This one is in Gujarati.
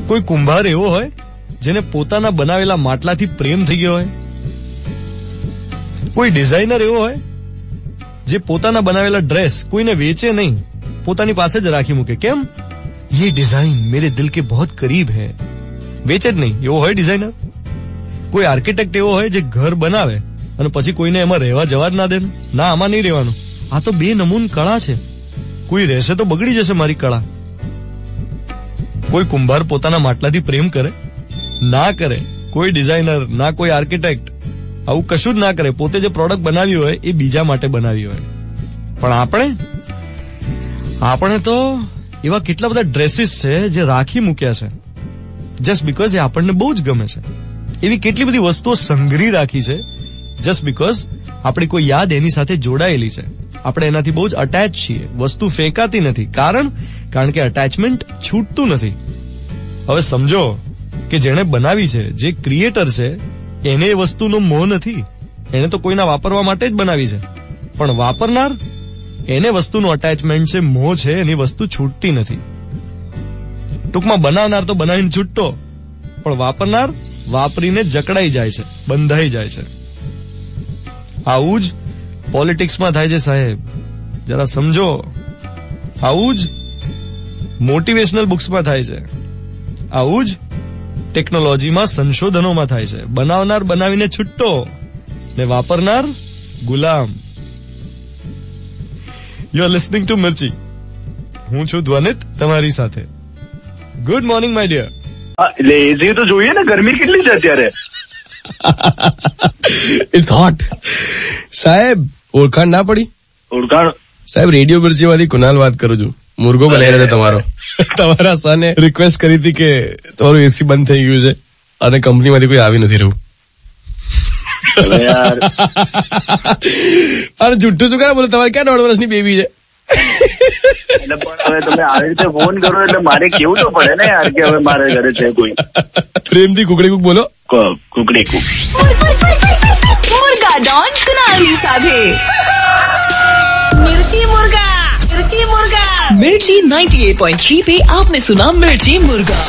કોઈ કુંભાર એવો હોય જેને પોતાના બનાવેલા માટલાથી પ્રેમ થઈ ગયો હોય? કોઈ ડિઝાઇનર એવો હોય જે પોતાના બનાવેલા ડ્રેસ કોઈને વેચે નહીં, પોતાની પાસે જ રાખી મૂકે? કેમ? ये डिजाइन मेरे दिल के बहुत करीब है, વેચે જ નહીં એવો હોય ડિઝાઇનર. કોઈ આર્કિટેક્ટ એવો હોય જે ઘર બનાવે અને પછી કોઈને એમાં રહેવા જવા જ ના દે, ના આમાં નહીં રહેવાનું, આ તો બે નમૂન કળા છે, કોઈ રહેશે તો બગડી જશે મારી કળા. કોઈ કુંભાર પોતાના માટલાથી પ્રેમ કરે? ના કરે. કોઈ ડિઝાઇનર, ના કોઈ આર્કિટેક્ટ આવું કશું જ ના કરે. પોતે જે પ્રોડક્ટ બનાવી હોય એ બીજા માટે બનાવી હોય. પણ આપણે તો એવા કેટલા બધા ડ્રેસીસ છે જે રાખી મૂક્યા છે જસ્ટ બીકોઝ એ આપણને બહુ જ ગમે છે. એવી કેટલી બધી વસ્તુઓ સંઘરી રાખી છે જસ્ટ બીકોઝ આપણી કોઈ યાદ એની સાથે જોડાયેલી છે, આપણે એનાથી બહુ જ અટેચ છીએ. વસ્તુ ફેંકાતી નથી, કારણ કે અટેચમેન્ટ છૂટતું નથી. હવે સમજો કે જેણે બનાવી છે, જે ક્રિએટર છે, એને એ વસ્તુનો મોહ નથી. એને તો કોઈના વાપરવા માટે જ બનાવી છે, પણ વાપરનાર એને વસ્તુનું અટેચમેન્ટ છે, મોહ છે, એની વસ્તુ છૂટતી નથી. ટૂંકમાં બનાવનાર તો બનાવીને છૂટતો, પણ વાપરનાર વાપરીને જકડાઈ જાય છે, બંધાઈ જાય છે. આવું જ પોલિટિક્સમાં થાય છે સાહેબ, જરા સમજો. આવું જ મોટિવેશનલ બુક્સમાં થાય છે, આવું જ ટેકનોલોજીમાં સંશોધનોમાં થાય છે. બનાવનાર બનાવીને છૂટતો ને વાપરનાર ગુલામ. You are listening to Mirchi. હું છું ધ્વનિત તમારી સાથે. Good morning my dear. એટલે એસી તો જોઈએ ને, ગરમી કેટલી છે અત્યારે. It's hot. સાહેબ ઓળખાણ ના પડી? ઓળખાણ સાહેબ રેડિયો મિર્ચી માંથી કુનાલ વાત કરું છું. મુર્ગો બનાવી રહ્યો તમારો. તમારા સને રિક્વેસ્ટ કરી હતી કે તમારું એસી બંધ થઈ ગયું છે અને કંપનીમાંથી કોઈ આવી નથી રહ્યું. અરે જુઠ્ઠું શું કરે બોલો, તમારે ક્યાં 1.5 વર્ષની બેબી છે? એટલે પણ હવે તમે આવી રીતે ફોન કરો એટલે મારે કેવું તો પડે ને યાર કે હવે મારા ઘરે છે કોઈ. પ્રેમથી કુકડી કુક બોલો. કુકડી કુક. मुर्गा डॉन कुनाली साधे मिर्ची मुर्गा 98.3 पे आपने सुना मिर्ची मुर्गा.